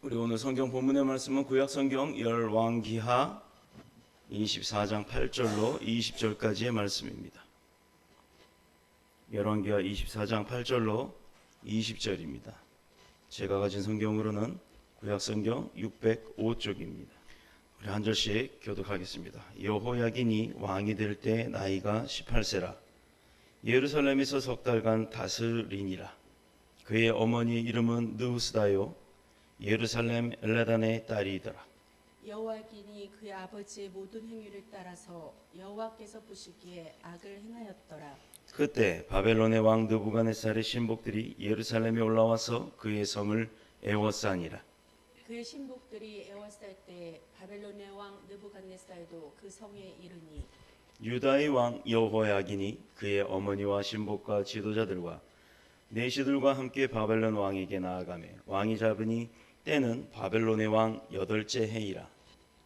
우리 오늘 성경 본문의 말씀은 구약 성경 열왕기하 24장 8절로 20절까지의 말씀입니다. 열왕기하 24장 8절로 20절입니다. 제가 가진 성경으로는 구약 성경 605쪽입니다. 우리 한 절씩 교독하겠습니다. 여호야긴이 왕이 될 때 나이가 18세라. 예루살렘에서 석 달간 다스리니라. 그의 어머니 이름은 느후스다요 예루살렘 엘라단의 딸이더라. 여호야긴이 그의 아버지의 모든 행위를 따라서 여호와께서 보시기에 악을 행하였더라. 그때 바벨론의 왕 느부갓네살의 신복들이 예루살렘에 올라와서 그의 성을 애워싸니라. 그의 신복들이 애워쌀 때 바벨론의 왕 느부갓네살도 그 성에 이르니 유다의 왕 여호야긴이 그의 어머니와 신복과 지도자들과 내시들과 함께 바벨론 왕에게 나아가매 왕이 잡으니 때는 바벨론의 왕 8째 해이라.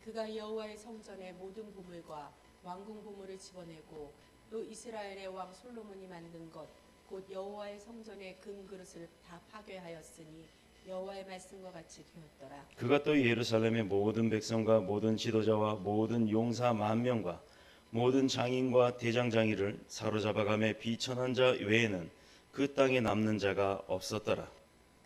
그가 여호와의 성전의 모든 보물과 왕궁 보물을 집어내고 또 이스라엘의 왕 솔로몬이 만든 것 곧 여호와의 성전의 금 그릇을 다 파괴하였으니 여호와의 말씀과 같이 되었더라. 그가 또 예루살렘의 모든 백성과 모든 지도자와 모든 용사 10,000명과 모든 장인과 대장장이를 사로잡아가매 비천한 자 외에는 그 땅에 남는 자가 없었더라.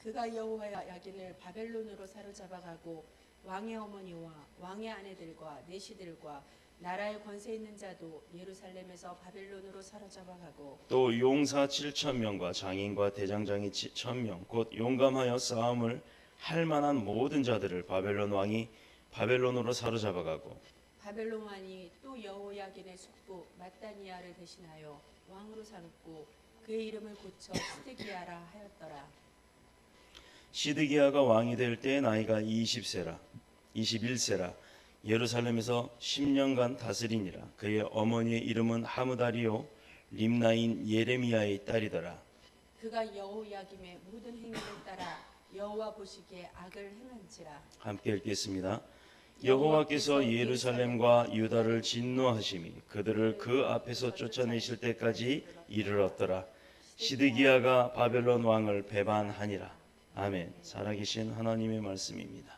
그가 여호야긴을 바벨론으로 사로잡아가고 왕의 어머니와 왕의 아내들과 내시들과 나라의 권세 있는 자도 예루살렘에서 바벨론으로 사로잡아가고 또 용사 7,000명과 장인과 대장장이 1,000명 곧 용감하여 싸움을 할 만한 모든 자들을 바벨론 왕이 바벨론으로 사로잡아가고 바벨론 왕이 또 여호야긴의 숙부 마따니아를 대신하여 왕으로 삼고 그의 이름을 고쳐 시드기야라 하였더라. 시드기야가 왕이 될 때 나이가 21세라. 예루살렘에서 10년간 다스리니라. 그의 어머니의 이름은 하무다리요 림나인 예레미야의 딸이더라. 그가 여호야김의 모든 행위를 따라 여호와 보시기에 악을 행한지라. 함께 읽겠습니다. 여호와께서 예루살렘과 유다를 진노하심이 그들을 그 앞에서 쫓아내실 때까지 이르렀더라. 시드기야가 바벨론 왕을 배반하니라. 아멘. 살아계신 하나님의 말씀입니다.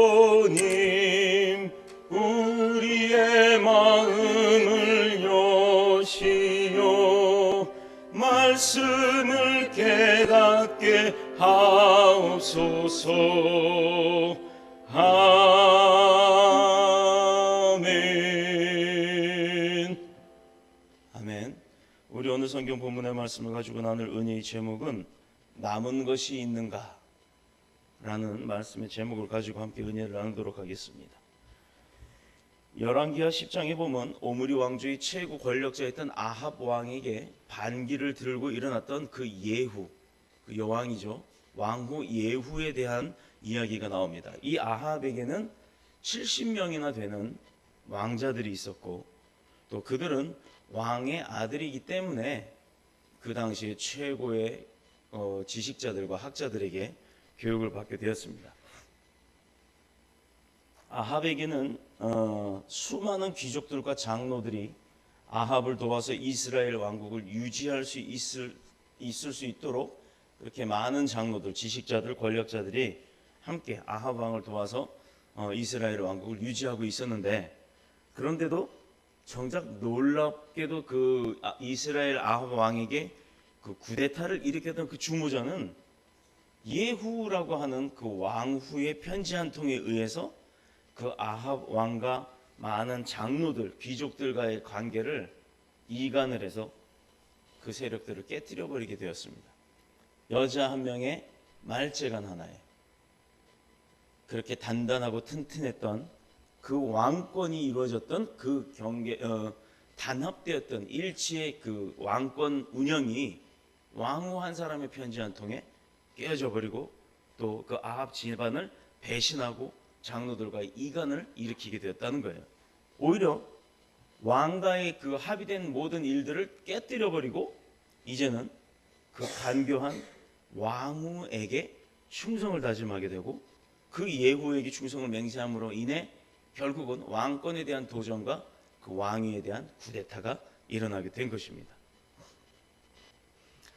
주님 우리의 마음을 여시어 말씀을 깨닫게 하옵소서. 아멘. 아멘. 우리 오늘 성경 본문의 말씀을 가지고 나눌 은혜의 제목은 남은 것이 있는가? 라는 말씀의 제목을 가지고 함께 은혜를 나누도록 하겠습니다. 열왕기하 10장에 보면 오므리 왕조의 최고 권력자였던 아합 왕에게 반기를 들고 일어났던 그 예후, 그 여왕이죠. 왕후 예후에 대한 이야기가 나옵니다. 이 아합에게는 70명이나 되는 왕자들이 있었고 또 그들은 왕의 아들이기 때문에 그 당시에 최고의 지식자들과 학자들에게 교육을 받게 되었습니다. 아합에게는 수많은 귀족들과 장로들이 아합을 도와서 이스라엘 왕국을 유지할 수 있을 수 있도록 그렇게 많은 장로들, 지식자들, 권력자들이 함께 아합 왕을 도와서 이스라엘 왕국을 유지하고 있었는데, 그런데도 정작 놀랍게도 그 이스라엘 아합 왕에게 그 쿠데타를 일으켰던 그 주모자는 예후라고 하는 그 왕후의 편지 한 통에 의해서 그 아합 왕과 많은 장로들, 귀족들과의 관계를 이간을 해서 그 세력들을 깨뜨려 버리게 되었습니다. 여자 한 명의 말재간 하나에 그렇게 단단하고 튼튼했던 그 왕권이 이루어졌던 그 단합되었던 일치의 그 왕권 운영이 왕후 한 사람의 편지 한 통에 깨어져 버리고 또 그 아합 집안을 배신하고 장로들과 이간을 일으키게 되었다는 거예요. 오히려 왕가의 그 합의된 모든 일들을 깨뜨려 버리고 이제는 그 간교한 왕후에게 충성을 다짐하게 되고 그 예후에게 충성을 맹세함으로 인해 결국은 왕권에 대한 도전과 그 왕위에 대한 쿠데타가 일어나게 된 것입니다.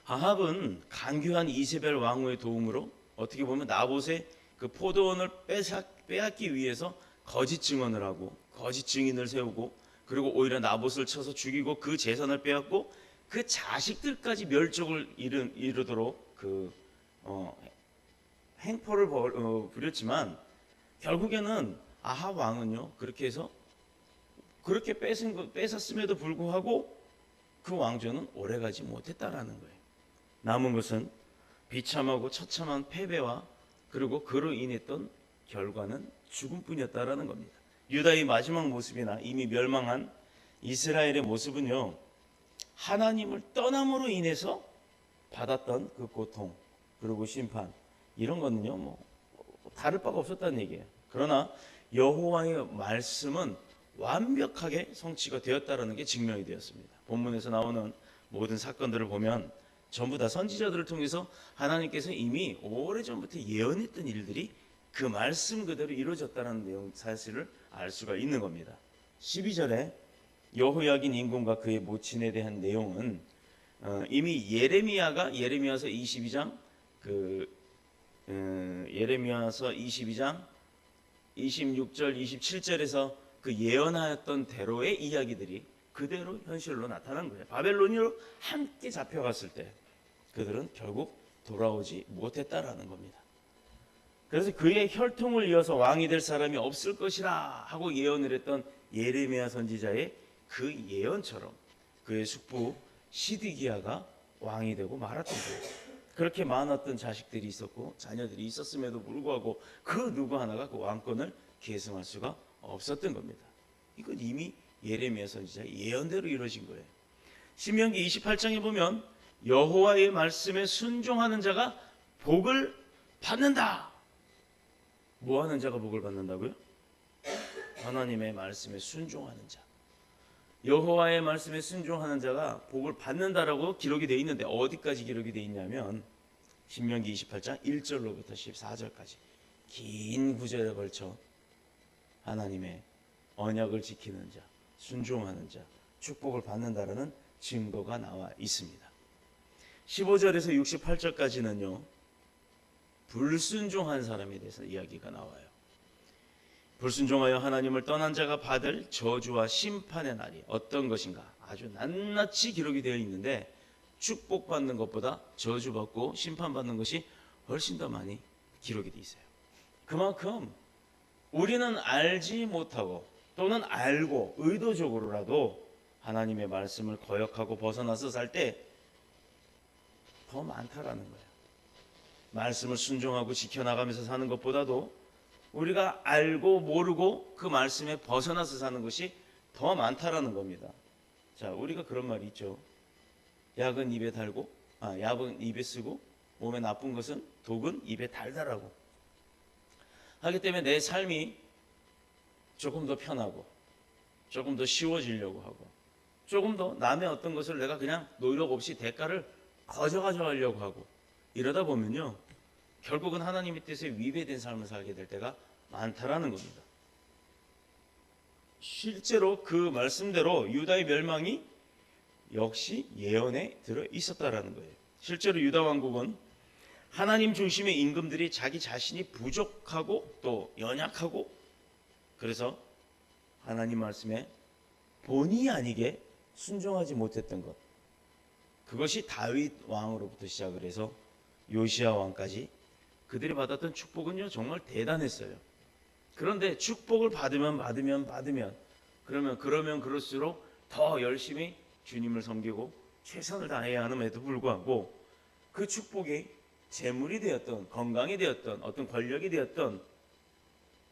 아합은 간교한 이세벨 왕후의 도움으로 어떻게 보면 나봇의 그 포도원을 빼앗기 위해서 거짓 증언을 하고 거짓 증인을 세우고 그리고 오히려 나봇을 쳐서 죽이고 그 재산을 빼앗고 그 자식들까지 멸족을 이르도록 행포를 부렸지만 결국에는 아합 왕은요 그렇게 해서 그렇게 뺏었음에도 불구하고 그 왕조는 오래가지 못했다라는 거예요. 남은 것은 비참하고 처참한 패배와 그리고 그로 인했던 결과는 죽음뿐이었다라는 겁니다. 유다의 마지막 모습이나 이미 멸망한 이스라엘의 모습은요 하나님을 떠남으로 인해서 받았던 그 고통 그리고 심판 이런 거는요 뭐 다를 바가 없었다는 얘기예요. 그러나 여호와의 말씀은 완벽하게 성취가 되었다라는 게 증명이 되었습니다. 본문에서 나오는 모든 사건들을 보면 전부 다 선지자들을 통해서 하나님께서 이미 오래전부터 예언했던 일들이 그 말씀 그대로 이루어졌다는 내용 사실을 알 수가 있는 겁니다. 12절에 여호야긴 임금과 그의 모친에 대한 내용은 이미 예레미야서 22장 예레미야서 22장 26절 27절에서 그 예언하였던 대로의 이야기들이 그대로 현실로 나타난 거예요. 바벨론으로 함께 잡혀갔을 때 그들은 결국 돌아오지 못했다라는 겁니다. 그래서 그의 혈통을 이어서 왕이 될 사람이 없을 것이라 하고 예언을 했던 예레미야 선지자의 그 예언처럼 그의 숙부 시드기야가 왕이 되고 말았던 거예요. 그렇게 많았던 자식들이 있었고 자녀들이 있었음에도 불구하고 그 누구 하나가 그 왕권을 계승할 수가 없었던 겁니다. 이건 이미 예레미야 선지자의 예언대로 이루어진 거예요. 신명기 28장에 보면 여호와의 말씀에 순종하는 자가 복을 받는다. 뭐 하는 자가 복을 받는다고요? 하나님의 말씀에 순종하는 자. 여호와의 말씀에 순종하는 자가 복을 받는다라고 기록이 되어 있는데 어디까지 기록이 되어 있냐면 신명기 28장 1절로부터 14절까지 긴 구절에 걸쳐 하나님의 언약을 지키는 자, 순종하는 자, 축복을 받는다라는 증거가 나와 있습니다. 15절에서 68절까지는요. 불순종한 사람에 대해서 이야기가 나와요. 불순종하여 하나님을 떠난 자가 받을 저주와 심판의 날이 어떤 것인가 아주 낱낱이 기록이 되어 있는데 축복받는 것보다 저주받고 심판받는 것이 훨씬 더 많이 기록이 되어 있어요. 그만큼 우리는 알지 못하고 또는 알고 의도적으로라도 하나님의 말씀을 거역하고 벗어나서 살 때 더 많다라는 거예요. 말씀을 순종하고 지켜나가면서 사는 것보다도 우리가 알고 모르고 그 말씀에 벗어나서 사는 것이 더 많다라는 겁니다. 자, 우리가 그런 말이 있죠. 약은 입에 달고, 약은 입에 쓰고, 몸에 나쁜 것은 독은 입에 달다라고. 하기 때문에 내 삶이 조금 더 편하고, 조금 더 쉬워지려고 하고, 조금 더 남의 어떤 것을 내가 그냥 노력 없이 대가를 가져가려고 하고, 이러다 보면요. 결국은 하나님의 뜻에 위배된 삶을 살게 될 때가 많다라는 겁니다. 실제로 그 말씀대로 유다의 멸망이 역시 예언에 들어 있었다라는 거예요. 실제로 유다 왕국은 하나님 중심의 임금들이 자기 자신이 부족하고 또 연약하고 그래서 하나님 말씀에 본의 아니게 순종하지 못했던 것. 그것이 다윗 왕으로부터 시작을 해서 요시야 왕까지 그들이 받았던 축복은요 정말 대단했어요. 그런데 축복을 받으면 그러면 그럴수록 더 열심히 주님을 섬기고 최선을 다해야 함에도 불구하고 그 축복이 재물이 되었던 건강이 되었던 어떤 권력이 되었던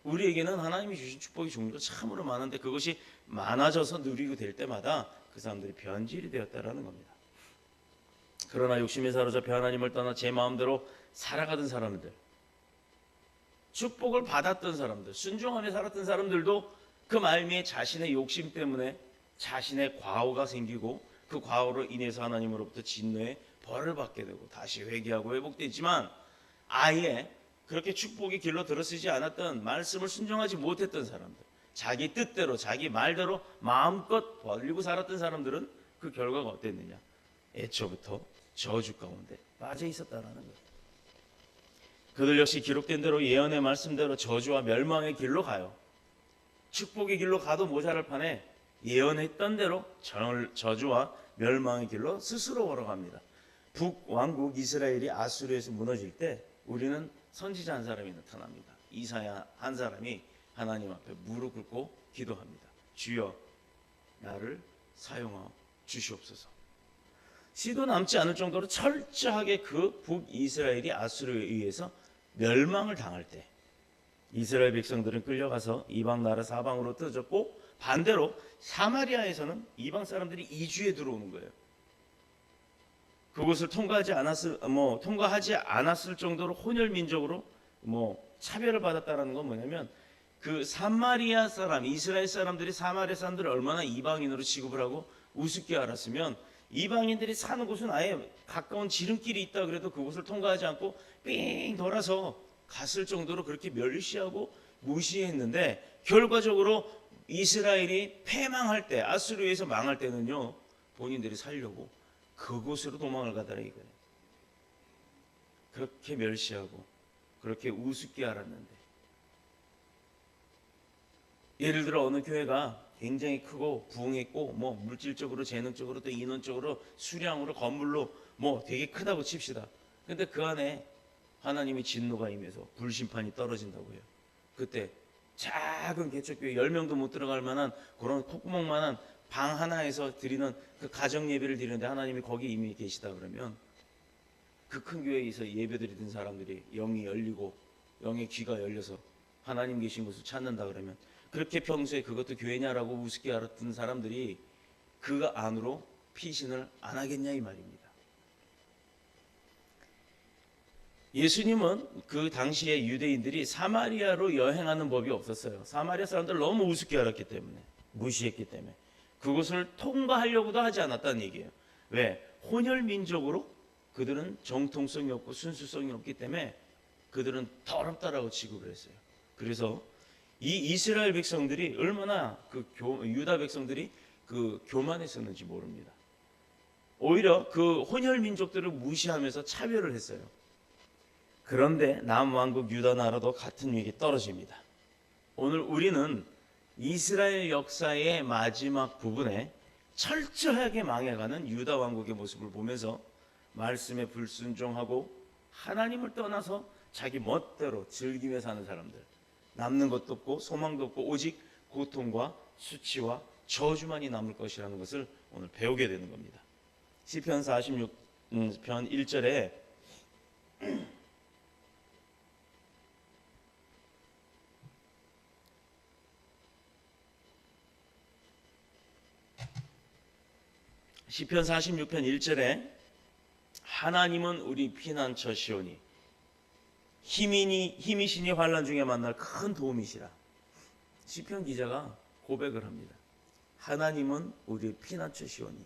우리에게는 하나님이 주신 축복이 종류가 참으로 많은데 그것이 많아져서 누리고 될 때마다 그 사람들이 변질이 되었다라는 겁니다. 그러나 욕심에 사로잡혀 하나님을 떠나 제 마음대로 살아가던 사람들, 축복을 받았던 사람들, 순종하며 살았던 사람들도 그 말미에 자신의 욕심 때문에 자신의 과오가 생기고 그 과오로 인해서 하나님으로부터 진노의 벌을 받게 되고 다시 회개하고 회복되지만 아예 그렇게 축복이 길러 들어서지 않았던 말씀을 순종하지 못했던 사람들, 자기 뜻대로 자기 말대로 마음껏 벌리고 살았던 사람들은 그 결과가 어땠느냐? 애초부터 저주 가운데 빠져 있었다라는 거예요. 그들 역시 기록된 대로 예언의 말씀대로 저주와 멸망의 길로 가요. 축복의 길로 가도 모자랄 판에 예언했던 대로 저주와 멸망의 길로 스스로 걸어갑니다. 북왕국 이스라엘이 아수르에서 무너질 때 우리는 선지자 한 사람이 나타납니다. 이사야 한 사람이 하나님 앞에 무릎 꿇고 기도합니다. 주여 나를 사용하여 주시옵소서. 시도 남지 않을 정도로 철저하게 그 북이스라엘이 아수르에 의해서 멸망을 당할 때 이스라엘 백성들은 끌려가서 이방 나라 사방으로 떠졌고, 반대로 사마리아에서는 이방 사람들이 이주해 들어오는 거예요. 그곳을 통과하지 않았을 정도로 혼혈 민족으로 차별을 받았다라는 건 뭐냐면, 그 사마리아 사람, 이스라엘 사람들이 사마리아 사람들을 얼마나 이방인으로 취급을 하고 우습게 알았으면, 이방인들이 사는 곳은 아예 가까운 지름길이 있다 그래도 그곳을 통과하지 않고 삥 돌아서 갔을 정도로 그렇게 멸시하고 무시했는데, 결과적으로 이스라엘이 패망할 때, 아수르에서 망할 때는요, 본인들이 살려고 그곳으로 도망을 가더라 이거예요. 그렇게 멸시하고 그렇게 우습게 알았는데, 예를 들어 어느 교회가 굉장히 크고 부흥했고 물질적으로, 재능적으로, 또 인원적으로, 수량으로, 건물로 되게 크다고 칩시다. 근데 그 안에 하나님의 진노가 임해서 불심판이 떨어진다고 해요. 그때 작은 개척교회 10명도 못 들어갈 만한 그런 콧구멍만한 방 하나에서 드리는 그 가정 예배를 드리는데 하나님이 거기 이미 계시다 그러면, 그 큰 교회에서 예배 드리던 사람들이 영이 열리고 영의 귀가 열려서 하나님 계신 곳을 찾는다 그러면, 그렇게 평소에 그것도 교회냐라고 우습게 알았던 사람들이 그 안으로 피신을 안 하겠냐 이 말입니다. 예수님은 그 당시에 유대인들이 사마리아로 여행하는 법이 없었어요. 사마리아 사람들 너무 우습게 알았기 때문에, 무시했기 때문에 그곳을 통과하려고도 하지 않았다는 얘기예요. 왜? 혼혈 민족으로 그들은 정통성이 없고 순수성이 없기 때문에 그들은 더럽다라고 취급을 했어요. 그래서 이 이스라엘 백성들이 얼마나 유다 백성들이 그 교만했었는지 모릅니다. 오히려 그 혼혈 민족들을 무시하면서 차별을 했어요. 그런데 남왕국 유다 나라도 같은 위기에 떨어집니다. 오늘 우리는 이스라엘 역사의 마지막 부분에 철저하게 망해가는 유다 왕국의 모습을 보면서 말씀에 불순종하고 하나님을 떠나서 자기 멋대로 즐기며 사는 사람들, 남는 것도 없고 소망도 없고 오직 고통과 수치와 저주만이 남을 것이라는 것을 오늘 배우게 되는 겁니다. 시편 46편 1절에 시편 46편 1절에 하나님은 우리 피난처시오니 힘이시니 환난 중에 만날 큰 도움이시라. 시편 기자가 고백을 합니다. 하나님은 우리 피난처시오니,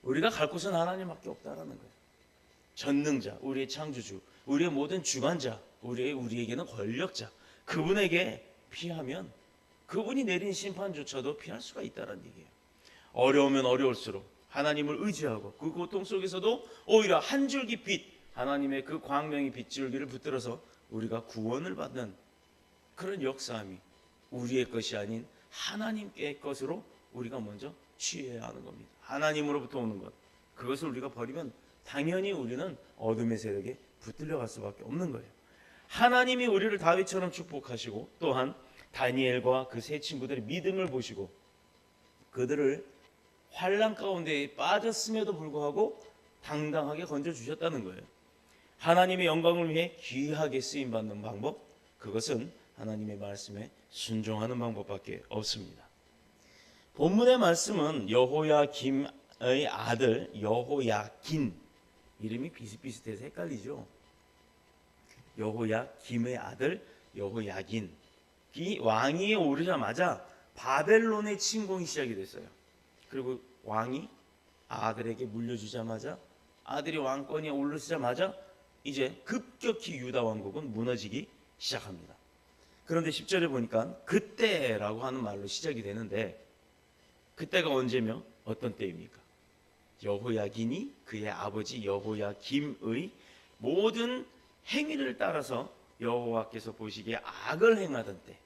우리가 갈 곳은 하나님밖에 없다라는 거예요. 전능자, 우리의 창조주, 우리의 모든 주관자, 우리에게는 권력자, 그분에게 피하면 그분이 내린 심판조차도 피할 수가 있다는 얘기예요. 어려우면 어려울수록 하나님을 의지하고 그 고통 속에서도 오히려 한 줄기 빛, 하나님의 그 광명의 빗줄기를 붙들어서 우리가 구원을 받는 그런 역사함이 우리의 것이 아닌 하나님께 것으로 우리가 먼저 취해야 하는 겁니다. 하나님으로부터 오는 것, 그것을 우리가 버리면 당연히 우리는 어둠의 세력에 붙들려 갈 수밖에 없는 거예요. 하나님이 우리를 다윗처럼 축복하시고, 또한 다니엘과 그 세 친구들의 믿음을 보시고 그들을 환난 가운데 빠졌음에도 불구하고 당당하게 건져주셨다는 거예요. 하나님의 영광을 위해 귀하게 쓰임받는 방법, 그것은 하나님의 말씀에 순종하는 방법밖에 없습니다. 본문의 말씀은 여호야김의 아들 여호야긴, 이름이 비슷비슷해서 헷갈리죠. 여호야김의 아들 여호야긴, 이 왕위에 오르자마자 바벨론의 침공이 시작이 됐어요. 그리고 왕이 아들에게 물려주자마자, 아들이 왕권에 오르자마자 이제 급격히 유다 왕국은 무너지기 시작합니다. 그런데 10절에 보니까 그때라고 하는 말로 시작이 되는데, 그때가 언제며 어떤 때입니까? 여호야긴이 그의 아버지 여호야김의 모든 행위를 따라서 여호와께서 보시기에 악을 행하던 때,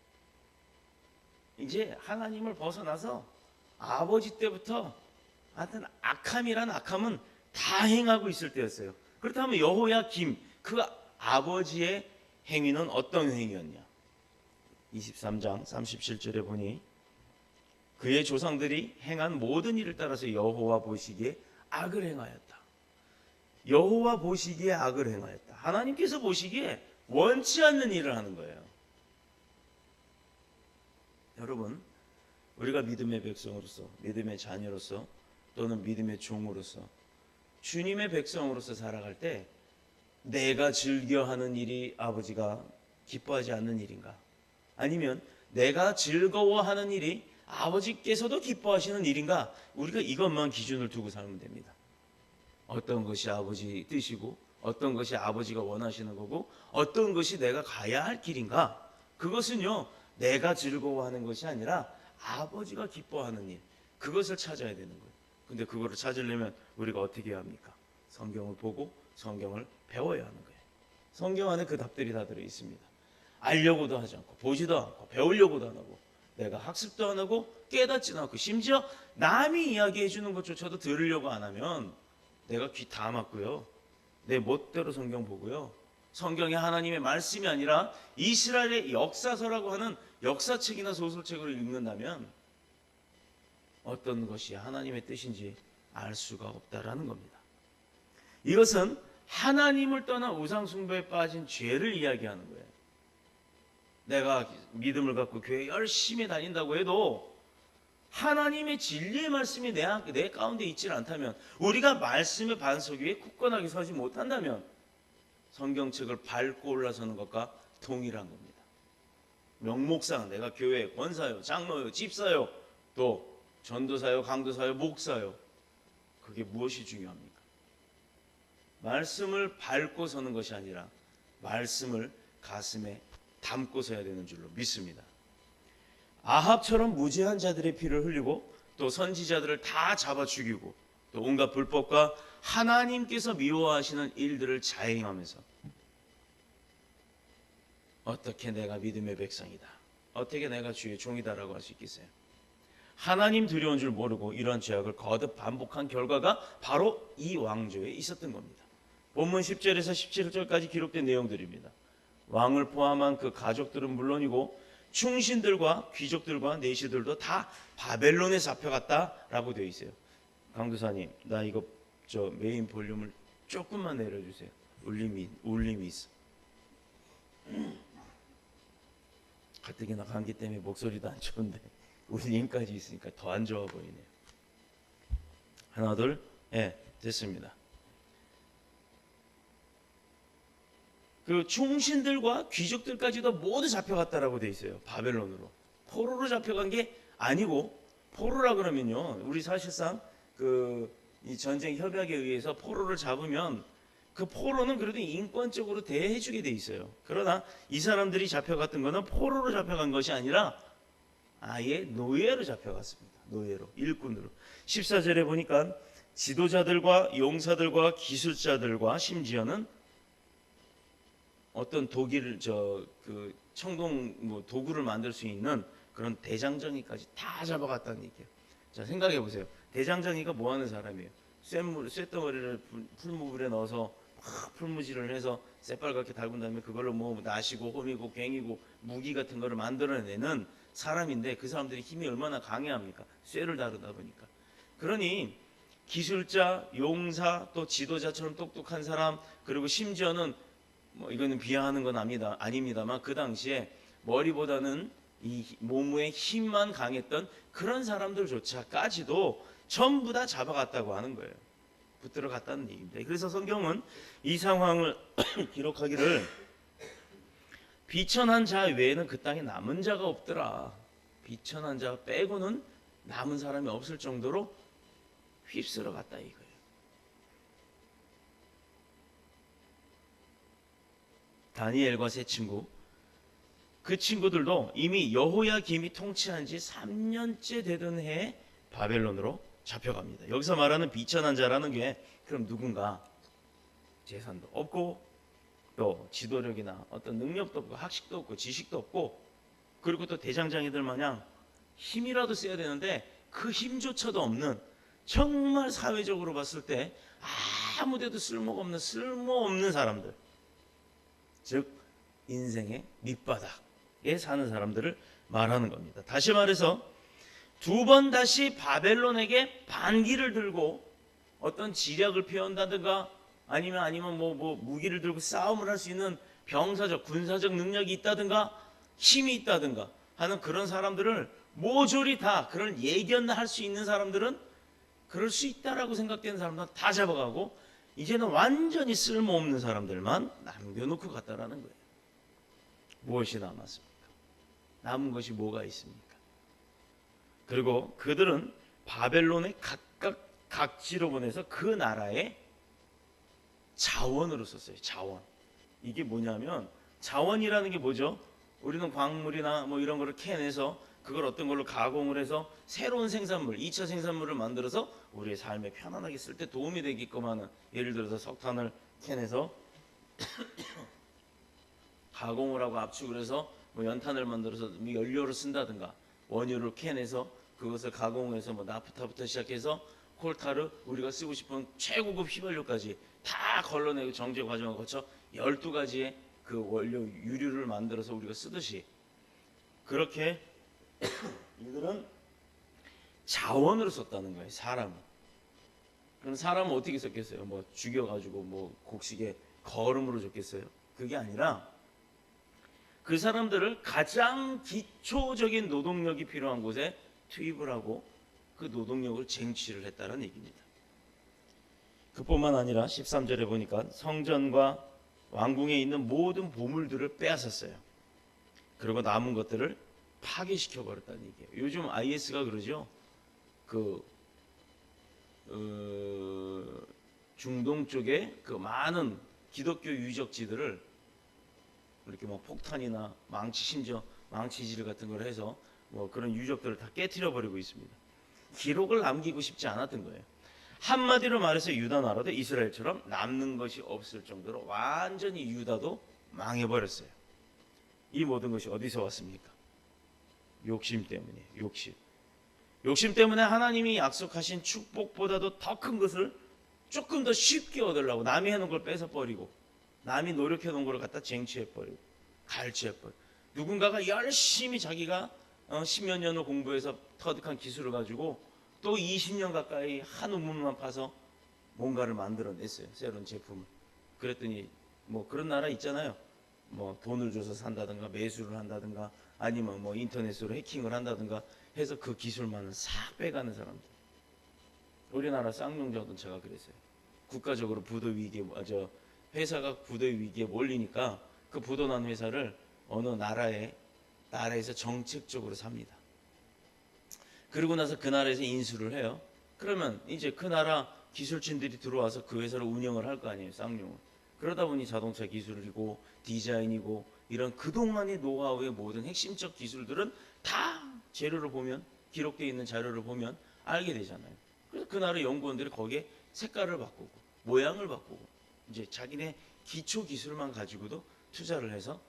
이제 하나님을 벗어나서 아버지 때부터 하여튼 악함이란 악함은 다 행하고 있을 때였어요. 그렇다면 여호야김 그 아버지의 행위는 어떤 행위였냐? 23장 37절에 보니 그의 조상들이 행한 모든 일을 따라서 여호와 보시기에 악을 행하였다. 여호와 보시기에 악을 행하였다. 하나님께서 보시기에 원치 않는 일을 하는 거예요. 여러분, 우리가 믿음의 백성으로서, 믿음의 자녀로서, 또는 믿음의 종으로서, 주님의 백성으로서 살아갈 때 내가 즐겨하는 일이 아버지가 기뻐하지 않는 일인가? 아니면 내가 즐거워하는 일이 아버지께서도 기뻐하시는 일인가? 우리가 이것만 기준을 두고 살면 됩니다. 어떤 것이 아버지 뜻이고, 어떤 것이 아버지가 원하시는 거고, 어떤 것이 내가 가야 할 길인가? 그것은요, 내가 즐거워하는 것이 아니라 아버지가 기뻐하는 일, 그것을 찾아야 되는 거예요. 근데 그거를 찾으려면 우리가 어떻게 해야 합니까? 성경을 보고 성경을 배워야 하는 거예요. 성경 안에 그 답들이 다 들어 있습니다. 알려고도 하지 않고, 보지도 않고, 배우려고도 안 하고, 내가 학습도 안 하고, 깨닫지도 않고, 심지어 남이 이야기해 주는 것조차도 들으려고 안 하면 내가 귀 다 막고요, 내 멋대로 성경 보고요, 성경이 하나님의 말씀이 아니라 이스라엘의 역사서라고 하는 역사책이나 소설책을 읽는다면 어떤 것이 하나님의 뜻인지 알 수가 없다라는 겁니다. 이것은 하나님을 떠난 우상숭배에 빠진 죄를 이야기하는 거예요. 내가 믿음을 갖고 교회 열심히 다닌다고 해도 하나님의 진리의 말씀이 내 가운데 있지 않다면, 우리가 말씀의 반석 위에 굳건하게 서지 못한다면 성경책을 밟고 올라서는 것과 동일한 겁니다. 명목상 내가 교회 권사요, 장로요, 집사요, 또 전도사요, 강도사요, 목사요, 그게 무엇이 중요합니까? 말씀을 밟고 서는 것이 아니라 말씀을 가슴에 담고 서야 되는 줄로 믿습니다. 아합처럼 무죄한 자들의 피를 흘리고 또 선지자들을 다 잡아 죽이고 또 온갖 불법과 하나님께서 미워하시는 일들을 자행하면서 어떻게 내가 믿음의 백성이다, 어떻게 내가 주의 종이다라고 할 수 있겠어요? 하나님 두려운 줄 모르고 이러한 죄악을 거듭 반복한 결과가 바로 이 왕조에 있었던 겁니다. 본문 10절에서 17절까지 기록된 내용들입니다. 왕을 포함한 그 가족들은 물론이고 충신들과 귀족들과 내시들도 다 바벨론에 잡혀갔다라고 되어 있어요. 강도사님, 나 이거 메인 볼륨을 조금만 내려주세요. 울림이 있어. 가뜩이나 감기 때문에 목소리도 안 좋은데 울림까지 있으니까 더 안 좋아 보이네요. 하나, 둘, 됐습니다. 그 충신들과 귀족들까지도 모두 잡혀갔다라고 돼 있어요. 바벨론으로. 포로로 잡혀간 게 아니고, 포로라 그러면요, 우리 사실상 이 전쟁 협약에 의해서 포로를 잡으면 그 포로는 그래도 인권적으로 대해주게 돼 있어요. 그러나 이 사람들이 잡혀갔던 거는 포로로 잡혀간 것이 아니라 아예 노예로 잡혀갔습니다. 노예로, 일꾼으로. 14절에 보니까 지도자들과 용사들과 기술자들과 심지어는 어떤 독일 청동 도구를 만들 수 있는 그런 대장정이까지 다 잡아갔다는 얘기예요. 자, 생각해 보세요. 대장정이가 뭐 하는 사람이에요? 쇳덩어리를 풀무불에 넣어서 막 풀무질을 해서 새빨갛게 달군 다음에 그걸로 뭐 나시고 홈이고 괭이고 무기 같은 거를 만들어내는 사람인데, 그 사람들이 힘이 얼마나 강해합니까? 쇠를 다루다 보니까. 그러니 기술자, 용사, 또 지도자처럼 똑똑한 사람, 그리고 심지어는 이거는 비하하는 건 아닙니다만 그 당시에 머리보다는 이 몸의 힘만 강했던 그런 사람들조차까지도 전부 다 잡아갔다고 하는 거예요. 붙들어 갔다는 얘기입니다. 그래서 성경은 이 상황을 기록하기를 비천한 자 외에는 그 땅에 남은 자가 없더라. 비천한 자 빼고는 남은 사람이 없을 정도로 휩쓸어 갔다 이거예요. 다니엘과 세 친구, 그 친구들도 이미 여호야김이 통치한 지 3년째 되던 해에 바벨론으로 잡혀갑니다. 여기서 말하는 비천한 자라는 게 그럼 누군가 재산도 없고 또 지도력이나 어떤 능력도 없고 학식도 없고 지식도 없고 그리고 또 대장장이들 마냥 힘이라도 써야 되는데 그 힘조차도 없는 정말 사회적으로 봤을 때 아무데도 쓸모없는 사람들, 즉 인생의 밑바닥에 사는 사람들을 말하는 겁니다. 다시 말해서 두 번 다시 바벨론에게 반기를 들고 어떤 지략을 표현한다든가 아니면 뭐 무기를 들고 싸움을 할 수 있는 병사적 군사적 능력이 있다든가 힘이 있다든가 하는 그런 사람들을 모조리 다 그런 예견할 수 있는 사람들은 그럴 수 있다라고 생각되는 사람들은 다 잡아가고 이제는 완전히 쓸모없는 사람들만 남겨놓고 갔다라는 거예요. 무엇이 남았습니까? 남은 것이 뭐가 있습니까? 그리고 그들은 바벨론에 각각 각지로 보내서 그 나라의 자원으로 썼어요. 자원. 이게 뭐냐면 자원이라는 게 뭐죠? 우리는 광물이나 뭐 이런 거를 캐내서 그걸 어떤 걸로 가공을 해서 새로운 생산물, 2차 생산물을 만들어서 우리의 삶에 편안하게 쓸 때 도움이 되게끔 하는, 예를 들어서 석탄을 캐내서 가공을 하고 압축을 해서 뭐 연탄을 만들어서 연료를 쓴다든가 원유를 캐내서 그것을 가공해서 뭐 나프타부터 시작해서 콜타르 우리가 쓰고 싶은 최고급 휘발유까지 다 걸러내고 정제 과정을 거쳐 12가지의 그 원료 유류를 만들어서 우리가 쓰듯이 그렇게 이들은 자원으로 썼다는 거예요. 사람을. 그럼 사람은 어떻게 썼겠어요? 뭐 죽여가지고 뭐 곡식에 거름으로 줬겠어요? 그게 아니라 그 사람들을 가장 기초적인 노동력이 필요한 곳에 투입을 하고 그 노동력을 쟁취를 했다는 얘기입니다. 그뿐만 아니라 13절에 보니까 성전과 왕궁에 있는 모든 보물들을 빼앗았어요. 그리고 남은 것들을 파괴시켜 버렸다는 얘기예요. 요즘 IS가 그러죠. 중동 쪽에 그 많은 기독교 유적지들을 이렇게 뭐 폭탄이나 망치, 심지어 망치질 같은 걸 해서 뭐 그런 유적들을 다 깨트려 버리고 있습니다. 기록을 남기고 싶지 않았던 거예요. 한마디로 말해서 유다 나라도 이스라엘처럼 남는 것이 없을 정도로 완전히 유다도 망해버렸어요. 이 모든 것이 어디서 왔습니까? 욕심 때문이에요. 욕심 때문에 하나님이 약속하신 축복보다도 더 큰 것을 조금 더 쉽게 얻으려고 남이 해놓은 걸 뺏어버리고 남이 노력해놓은 걸 갖다 쟁취해버리고 갈취해버리고 누군가가 열심히 자기가 10몇 년을 공부해서 터득한 기술을 가지고 또 20년 가까이 한 우물만 파서 뭔가를 만들어냈어요. 새로운 제품을. 그랬더니 뭐 그런 나라 있잖아요. 뭐 돈을 줘서 산다든가 매수를 한다든가 아니면 뭐 인터넷으로 해킹을 한다든가 해서 그 기술만을 싹 빼가는 사람들. 우리나라 쌍용자동차가 그랬어요. 국가적으로 부도 위기에 회사가 부도 위기에 몰리니까 그 부도 난 회사를 어느 나라에서 정책적으로 삽니다. 그러고 나서 그 나라에서 인수를 해요. 그러면 이제 그 나라 기술진들이 들어와서 그 회사를 운영을 할 거 아니에요. 쌍용은. 그러다 보니 자동차 기술이고 디자인이고 이런 그동안의 노하우의 모든 핵심적 기술들은 다 재료를 보면 기록되어 있는 자료를 보면 알게 되잖아요. 그래서 그 나라 연구원들이 거기에 색깔을 바꾸고 모양을 바꾸고 이제 자기네 기초 기술만 가지고도 투자를 해서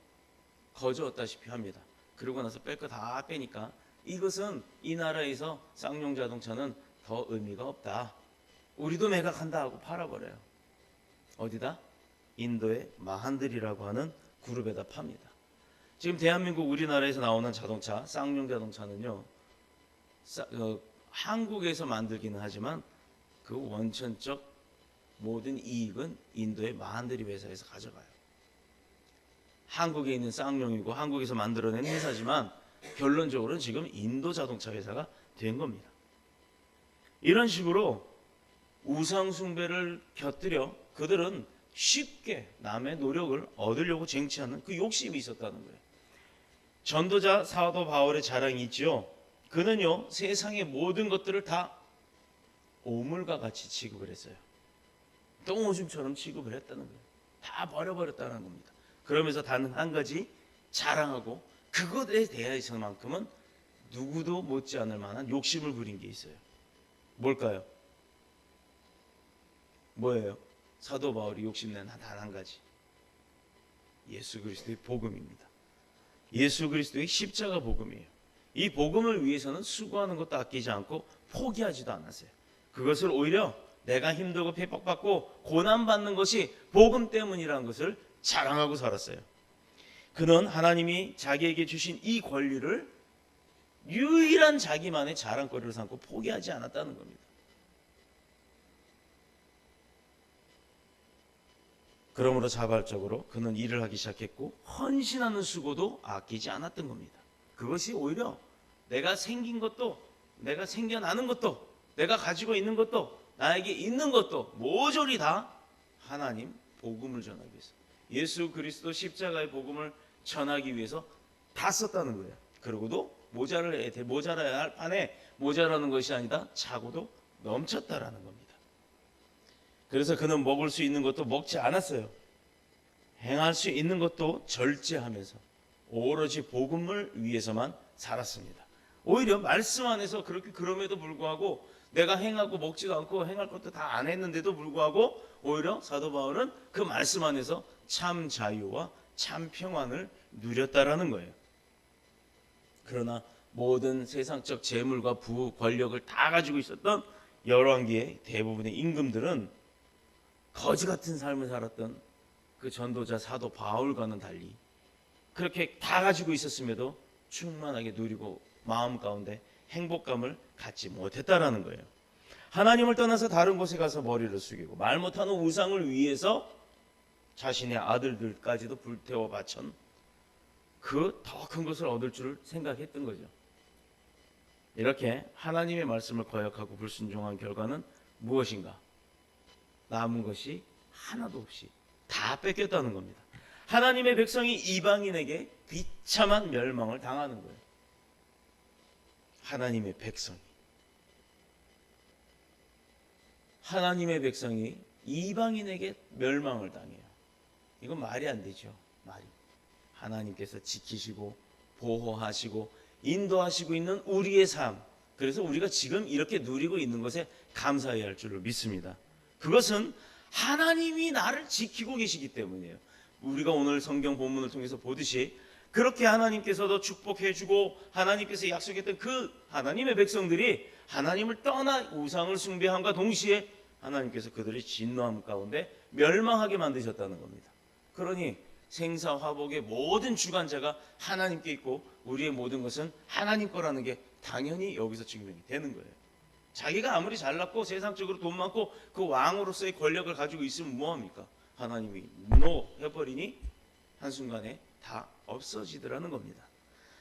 거저었다시피 합니다. 그러고 나서 뺄 거 다 빼니까 이것은 이 나라에서 쌍용 자동차는 더 의미가 없다. 우리도 매각한다 하고 팔아버려요. 어디다? 인도의 마한들이라고 하는 그룹에다 팝니다. 지금 대한민국 우리나라에서 나오는 자동차, 쌍용 자동차는요, 한국에서 만들기는 하지만 그 원천적 모든 이익은 인도의 마한들이 회사에서 가져가요. 한국에 있는 쌍용이고 한국에서 만들어낸 회사지만 결론적으로는 지금 인도 자동차 회사가 된 겁니다. 이런 식으로 우상 숭배를 곁들여 그들은 쉽게 남의 노력을 얻으려고 쟁취하는 그 욕심이 있었다는 거예요. 전도자 사도 바울의 자랑이 있지요. 그는요 세상의 모든 것들을 다 오물과 같이 취급을 했어요. 똥오줌처럼 취급을 했다는 거예요. 다 버려버렸다는 겁니다. 그러면서 단 한 가지 자랑하고 그것에 대해서만큼은 누구도 못지않을 만한 욕심을 부린 게 있어요. 뭘까요? 뭐예요? 사도 바울이 욕심낸 단 한 가지. 예수 그리스도의 복음입니다. 예수 그리스도의 십자가 복음이에요. 이 복음을 위해서는 수고하는 것도 아끼지 않고 포기하지도 않았어요. 그것을 오히려 내가 힘들고 핍박받고 고난받는 것이 복음 때문이라는 것을 자랑하고 살았어요. 그는 하나님이 자기에게 주신 이 권리를 유일한 자기만의 자랑거리를 삼고 포기하지 않았다는 겁니다. 그러므로 자발적으로 그는 일을 하기 시작했고 헌신하는 수고도 아끼지 않았던 겁니다. 그것이 오히려 내가 생긴 것도, 내가 생겨나는 것도, 내가 가지고 있는 것도, 나에게 있는 것도 모조리 다 하나님 복음을 전하기 위해서, 예수 그리스도 십자가의 복음을 전하기 위해서 다 썼다는 거예요. 그러고도 모자라야 할 판에 모자라는 것이 아니다, 차고도 넘쳤다라는 겁니다. 그래서 그는 먹을 수 있는 것도 먹지 않았어요. 행할 수 있는 것도 절제하면서 오로지 복음을 위해서만 살았습니다. 오히려 말씀 안에서 그렇게 그럼에도 불구하고 내가 행하고 먹지도 않고 행할 것도 다 안 했는데도 불구하고 오히려 사도 바울은 그 말씀 안에서 참 자유와 참 평안을 누렸다라는 거예요. 그러나 모든 세상적 재물과 부, 권력을 다 가지고 있었던 열왕기의 대부분의 임금들은 거지 같은 삶을 살았던 그 전도자 사도 바울과는 달리 그렇게 다 가지고 있었음에도 충만하게 누리고 마음 가운데 행복감을 갖지 못했다라는 거예요. 하나님을 떠나서 다른 곳에 가서 머리를 숙이고 말 못하는 우상을 위해서 자신의 아들들까지도 불태워 바친 그 더 큰 것을 얻을 줄 생각했던 거죠. 이렇게 하나님의 말씀을 거역하고 불순종한 결과는 무엇인가? 남은 것이 하나도 없이 다 뺏겼다는 겁니다. 하나님의 백성이 이방인에게 비참한 멸망을 당하는 거예요. 하나님의 백성이 이방인에게 멸망을 당해요. 이건 말이 안 되죠. 말이. 하나님께서 지키시고 보호하시고 인도하시고 있는 우리의 삶, 그래서 우리가 지금 이렇게 누리고 있는 것에 감사해야 할 줄로 믿습니다. 그것은 하나님이 나를 지키고 계시기 때문이에요. 우리가 오늘 성경 본문을 통해서 보듯이 그렇게 하나님께서도 축복해주고 하나님께서 약속했던 그 하나님의 백성들이 하나님을 떠나 우상을 숭배함과 동시에 하나님께서 그들의 진노함 가운데 멸망하게 만드셨다는 겁니다. 그러니 생사화복의 모든 주관자가 하나님께 있고 우리의 모든 것은 하나님 거라는 게 당연히 여기서 증명이 되는 거예요. 자기가 아무리 잘났고 세상적으로 돈 많고 그 왕으로서의 권력을 가지고 있으면 뭐합니까? 하나님이 무너해버리니 한순간에 다 없어지더라는 겁니다.